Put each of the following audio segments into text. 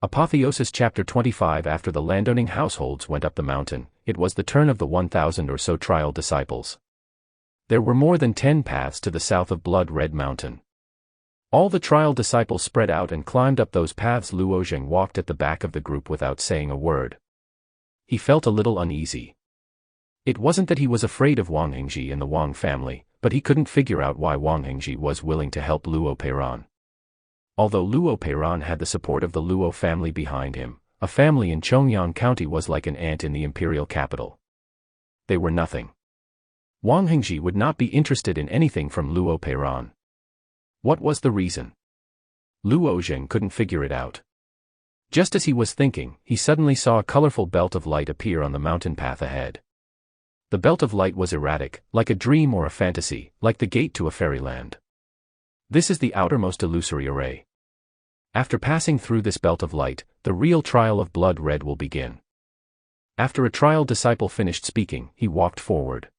Apotheosis Chapter 25. After the landowning households went up the mountain, it was the turn of the 1,000 or so trial disciples. There were more than 10 paths to the south of Blood Red Mountain. All the trial disciples spread out and climbed up those paths. Luo Zheng walked at the back of the group without saying a word. He felt a little uneasy. It wasn't that he was afraid of Wang Hengji and the Wang family, but he couldn't figure out why Wang Hengji was willing to help Luo Peiran. Although Luo Peiran had the support of the Luo family behind him, a family in Chongyang County was like an ant in the imperial capital. They were nothing. Wang Hengji would not be interested in anything from Luo Peiran. What was the reason? Luo Zheng couldn't figure it out. Just as he was thinking, he suddenly saw a colorful belt of light appear on the mountain path ahead. The belt of light was erratic, like a dream or a fantasy, like the gate to a fairyland. This is the outermost illusory array. After passing through this belt of light, the real trial of Blood Red will begin. After a trial disciple finished speaking, he walked forward.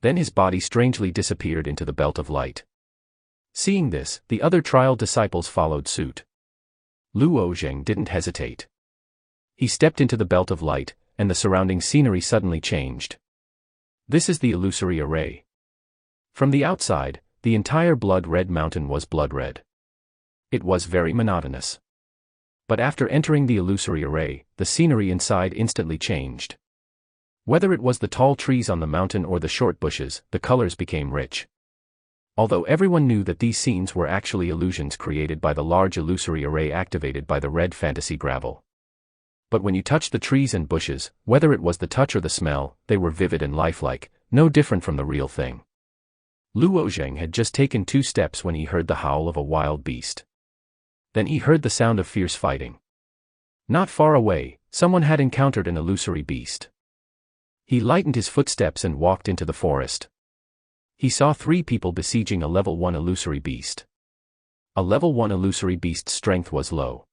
Then his body strangely disappeared into the belt of light. Seeing this, the other trial disciples followed suit. Luo Zheng didn't hesitate. He stepped into the belt of light, and the surrounding scenery suddenly changed. This is the illusory array. From the outside, the entire Blood Red Mountain was blood red. It was very monotonous. But after entering the illusory array, the scenery inside instantly changed. Whether it was the tall trees on the mountain or the short bushes, the colors became rich. Although everyone knew that these scenes were actually illusions created by the large illusory array activated by the red fantasy gravel. But when you touched the trees and bushes, whether it was the touch or the smell, they were vivid and lifelike, no different from the real thing. Luo Zheng had just taken 2 steps when he heard the howl of a wild beast. Then he heard the sound of fierce fighting. Not far away, someone had encountered an illusory beast. He lightened his footsteps and walked into the forest. He saw 3 people besieging a level 1 illusory beast. A level 1 illusory beast's strength was low.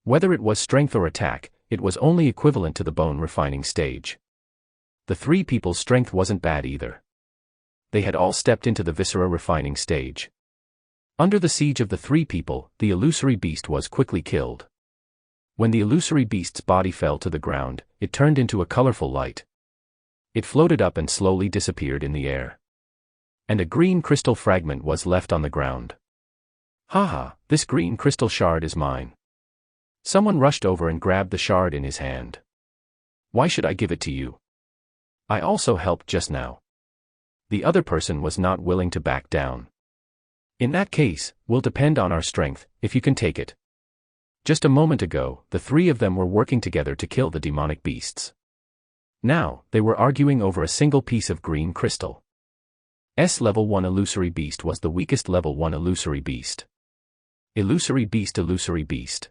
Whether it was strength or attack, it was only equivalent to the bone refining stage. The 3 people's strength wasn't bad either. They had all stepped into the viscera refining stage. Under the siege of the 3 people, the illusory beast was quickly killed. When the illusory beast's body fell to the ground, it turned into a colorful light. It floated up and slowly disappeared in the air. And a green crystal fragment was left on the ground. Haha, this green crystal shard is mine. Someone rushed over and grabbed the shard in his hand. Why should I give it to you? I also helped just now. The other person was not willing to back down. In that case, will depend on our strength, if you can take it. Just a moment ago, the 3 of them were working together to kill the demonic beasts. Now, they were arguing over a single piece of green crystal. Level 1 illusory beast was the weakest level 1 illusory beast. Illusory beast.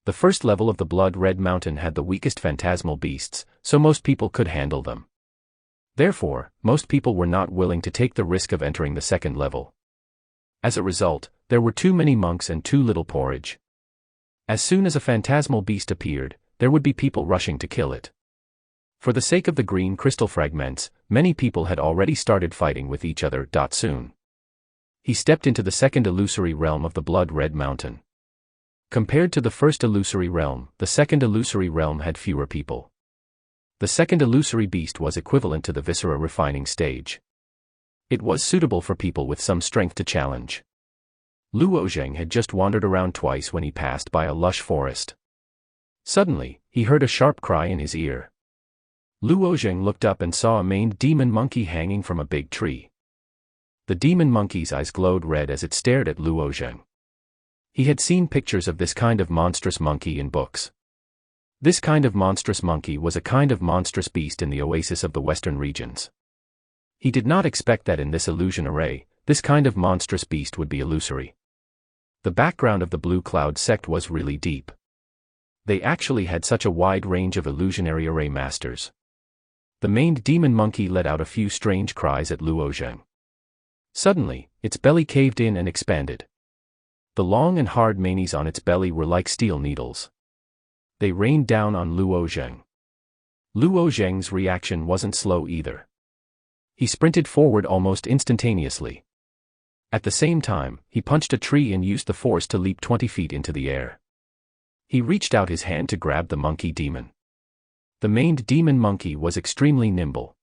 The first level of the Blood Red Mountain had the weakest phantasmal beasts, so most people could handle them. Therefore, most people were not willing to take the risk of entering the second level. As a result, there were too many monks and too little porridge. As soon as a phantasmal beast appeared, there would be people rushing to kill it. For the sake of the green crystal fragments, many people had already started fighting with each other. Soon. He stepped into the second illusory realm of the Blood Red Mountain. Compared to the first illusory realm, the second illusory realm had fewer people. The second illusory beast was equivalent to the viscera refining stage. It was suitable for people with some strength to challenge. Luo Zheng had just wandered around twice when he passed by a lush forest. Suddenly, he heard a sharp cry in his ear. Luo Zheng looked up and saw a maned demon monkey hanging from a big tree. The demon monkey's eyes glowed red as it stared at Luo Zheng. He had seen pictures of this kind of monstrous monkey in books. This kind of monstrous monkey was a kind of monstrous beast in the oasis of the western regions. He did not expect that in this illusion array, this kind of monstrous beast would be illusory. The background of the Blue Cloud sect was really deep. They actually had such a wide range of illusionary array masters. The maned demon monkey let out a few strange cries at Luo Zheng. Suddenly, its belly caved in and expanded. The long and hard manes on its belly were like steel needles. They rained down on Luo Zheng. Luo Zheng's reaction wasn't slow either. He sprinted forward almost instantaneously. At the same time, he punched a tree and used the force to leap 20 feet into the air. He reached out his hand to grab the monkey demon. The maned demon monkey was extremely nimble.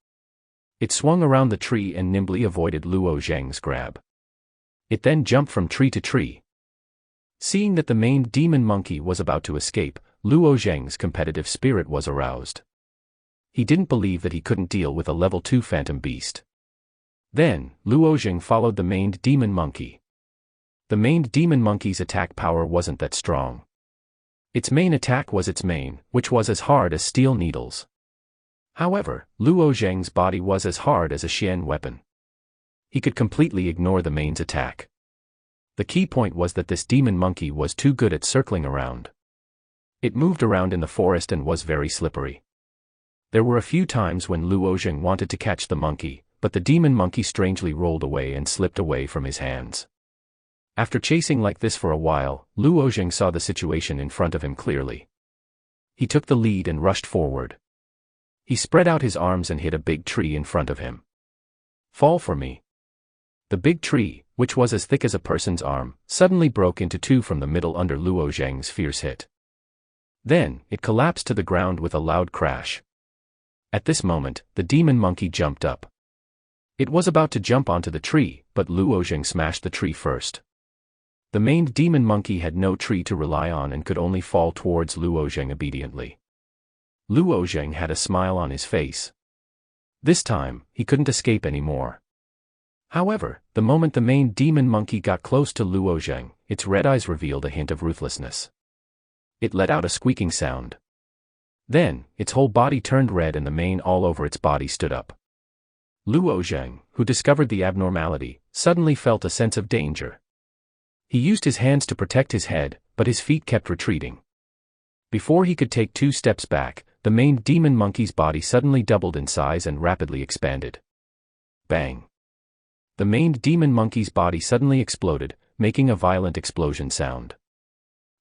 It swung around the tree and nimbly avoided Luo Zheng's grab. It then jumped from tree to tree. Seeing that the maned demon monkey was about to escape, Luo Zheng's competitive spirit was aroused. He didn't believe that he couldn't deal with a level 2 phantom beast. Then, Luo Zheng followed the maned demon monkey. The maned demon monkey's attack power wasn't that strong. Its main attack was its mane, which was as hard as steel needles. However, Luo Zheng's body was as hard as a Xian weapon. He could completely ignore the mane's attack. The key point was that this demon monkey was too good at circling around. It moved around in the forest and was very slippery. There were a few times when Luo Zheng wanted to catch the monkey, but the demon monkey strangely rolled away and slipped away from his hands. After chasing like this for a while, Luo Zheng saw the situation in front of him clearly. He took the lead and rushed forward. He spread out his arms and hit a big tree in front of him. "Fall for me." The big tree, which was as thick as a person's arm, suddenly broke into two from the middle under Luo Zheng's fierce hit. Then, it collapsed to the ground with a loud crash. At this moment, the demon monkey jumped up. It was about to jump onto the tree, but Luo Zheng smashed the tree first. The maned demon monkey had no tree to rely on and could only fall towards Luo Zheng obediently. Luo Zheng had a smile on his face. This time, he couldn't escape anymore. However, the moment the maned demon monkey got close to Luo Zheng, its red eyes revealed a hint of ruthlessness. It let out a squeaking sound. Then, its whole body turned red and the mane all over its body stood up. Luo Zheng, who discovered the abnormality, suddenly felt a sense of danger. He used his hands to protect his head, but his feet kept retreating. Before he could take 2 steps back, the maned demon monkey's body suddenly doubled in size and rapidly expanded. Bang! The maned demon monkey's body suddenly exploded, making a violent explosion sound.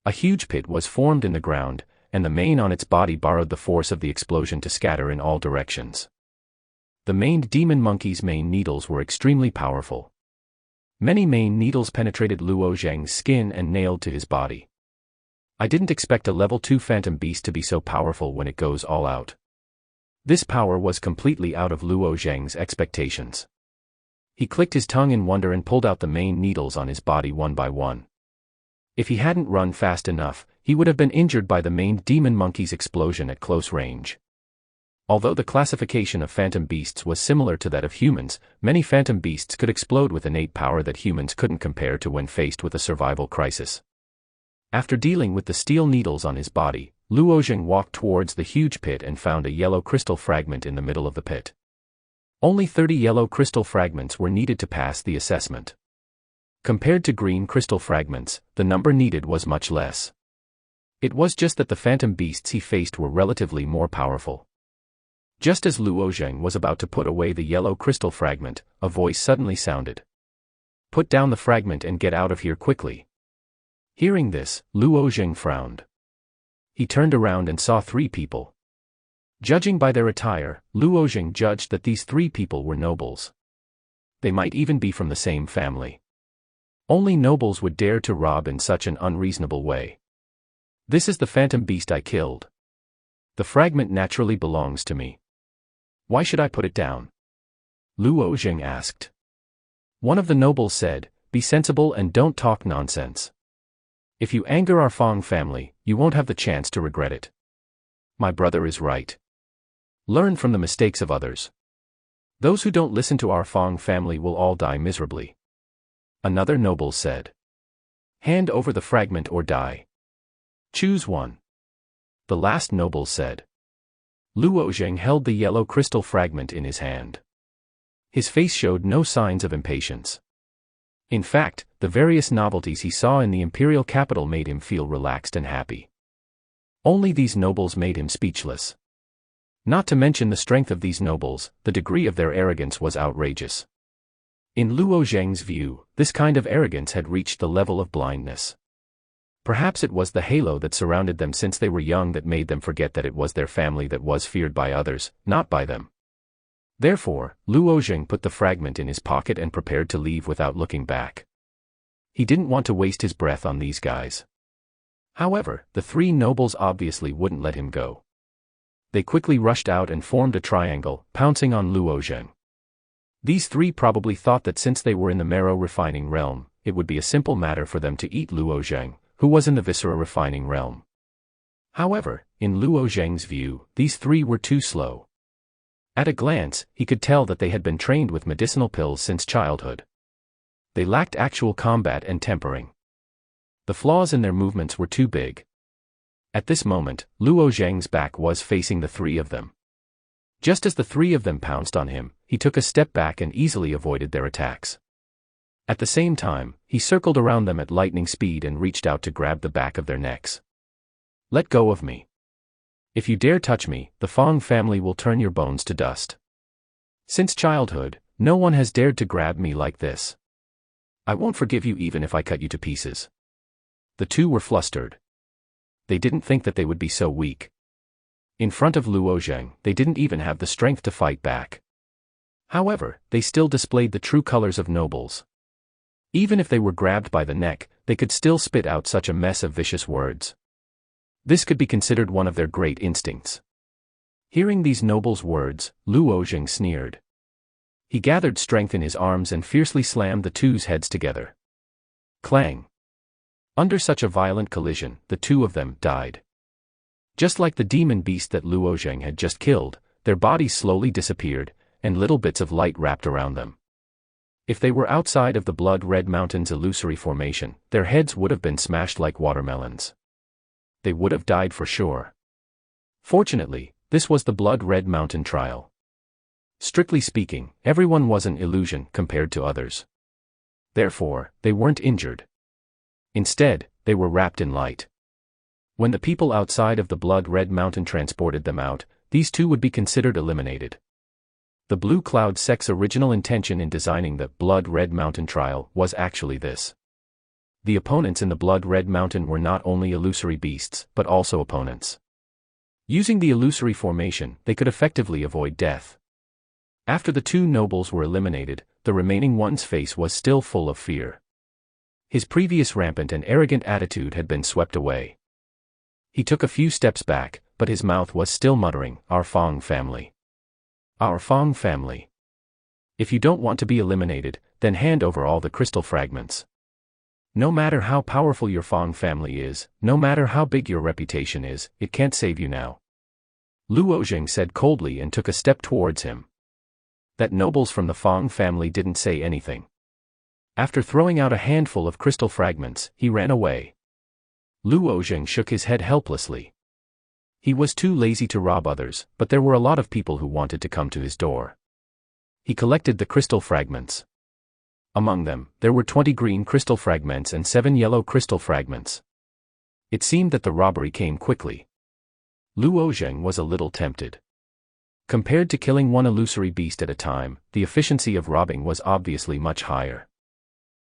A huge pit was formed in the ground, and the mane on its body borrowed the force of the explosion to scatter in all directions. The maned demon monkey's mane needles were extremely powerful. Many mane needles penetrated Luo Zheng's skin and nailed to his body. I didn't expect a level 2 phantom beast to be so powerful when it goes all out. This power was completely out of Luo Zheng's expectations. He clicked his tongue in wonder and pulled out the mane needles on his body one by one. If he hadn't run fast enough, he would have been injured by the maned demon monkey's explosion at close range. Although the classification of phantom beasts was similar to that of humans, many phantom beasts could explode with innate power that humans couldn't compare to when faced with a survival crisis. After dealing with the steel needles on his body, Luo Zheng walked towards the huge pit and found a yellow crystal fragment in the middle of the pit. Only 30 yellow crystal fragments were needed to pass the assessment. Compared to green crystal fragments, the number needed was much less. It was just that the phantom beasts he faced were relatively more powerful. Just as Luo Zheng was about to put away the yellow crystal fragment, a voice suddenly sounded. "Put down the fragment and get out of here quickly." Hearing this, Luo Zheng frowned. He turned around and saw 3 people. Judging by their attire, Luo Zheng judged that these 3 people were nobles. They might even be from the same family. Only nobles would dare to rob in such an unreasonable way. "This is the phantom beast I killed. The fragment naturally belongs to me. Why should I put it down?" Luo Zheng asked. One of the nobles said, "Be sensible and don't talk nonsense. If you anger our Fong family, you won't have the chance to regret it. My brother is right. Learn from the mistakes of others. Those who don't listen to our Fong family will all die miserably." Another noble said, "Hand over the fragment or die. Choose one." The last noble said. Luo Zheng held the yellow crystal fragment in his hand. His face showed no signs of impatience. In fact, the various novelties he saw in the imperial capital made him feel relaxed and happy. Only these nobles made him speechless. Not to mention the strength of these nobles, the degree of their arrogance was outrageous. In Luo Zheng's view, this kind of arrogance had reached the level of blindness. Perhaps it was the halo that surrounded them since they were young that made them forget that it was their family that was feared by others, not by them. Therefore, Luo Zheng put the fragment in his pocket and prepared to leave without looking back. He didn't want to waste his breath on these guys. However, the three nobles obviously wouldn't let him go. They quickly rushed out and formed a triangle, pouncing on Luo Zheng. These three probably thought that since they were in the marrow refining realm, it would be a simple matter for them to eat Luo Zheng, who was in the viscera refining realm. However, in Luo Zheng's view, these three were too slow. At a glance, he could tell that they had been trained with medicinal pills since childhood. They lacked actual combat and tempering. The flaws in their movements were too big. At this moment, Luo Zheng's back was facing the three of them. Just as the three of them pounced on him, he took a step back and easily avoided their attacks. At the same time, he circled around them at lightning speed and reached out to grab the back of their necks. "Let go of me. If you dare touch me, the Fong family will turn your bones to dust. Since childhood, no one has dared to grab me like this. I won't forgive you even if I cut you to pieces." The two were flustered. They didn't think that they would be so weak. In front of Luo Zheng, they didn't even have the strength to fight back. However, they still displayed the true colors of nobles. Even if they were grabbed by the neck, they could still spit out such a mess of vicious words. This could be considered one of their great instincts. Hearing these nobles' words, Luo Zheng sneered. He gathered strength in his arms and fiercely slammed the two's heads together. Clang! Under such a violent collision, the two of them died. Just like the demon beast that Luo Zheng had just killed, their bodies slowly disappeared, and little bits of light wrapped around them. If they were outside of the Blood Red Mountain's illusory formation, their heads would have been smashed like watermelons. They would have died for sure. Fortunately, this was the Blood Red Mountain trial. Strictly speaking, everyone was an illusion compared to others. Therefore, they weren't injured. Instead, they were wrapped in light. When the people outside of the Blood Red Mountain transported them out, these two would be considered eliminated. The Blue Cloud sect's original intention in designing the Blood Red Mountain trial was actually this. The opponents in the Blood Red Mountain were not only illusory beasts, but also opponents. Using the illusory formation, they could effectively avoid death. After the two nobles were eliminated, the remaining one's face was still full of fear. His previous rampant and arrogant attitude had been swept away. He took a few steps back, but his mouth was still muttering, "Our Fong family. Our Fong family. If you don't want to be eliminated, then hand over all the crystal fragments. No matter how powerful your Fong family is, no matter how big your reputation is, it can't save you now." Luo Zheng said coldly and took a step towards him. That nobles from the Fong family didn't say anything. After throwing out a handful of crystal fragments, he ran away. Luo Zheng shook his head helplessly. He was too lazy to rob others, but there were a lot of people who wanted to come to his door. He collected the crystal fragments. Among them, there were 20 green crystal fragments and 7 yellow crystal fragments. It seemed that the robbery came quickly. Luo Zheng was a little tempted. Compared to killing one illusory beast at a time, the efficiency of robbing was obviously much higher.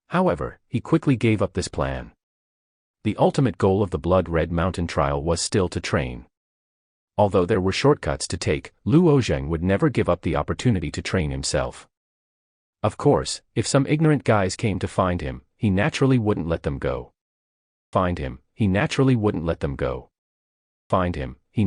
However, he quickly gave up this plan. The ultimate goal of the Blood Red Mountain trial was still to train. Although there were shortcuts to take, Luo Zheng would never give up the opportunity to train himself. Of course, if some ignorant guys came to find him, he naturally wouldn't let them go. Find him, he naturally wouldn't let them go. Find him, he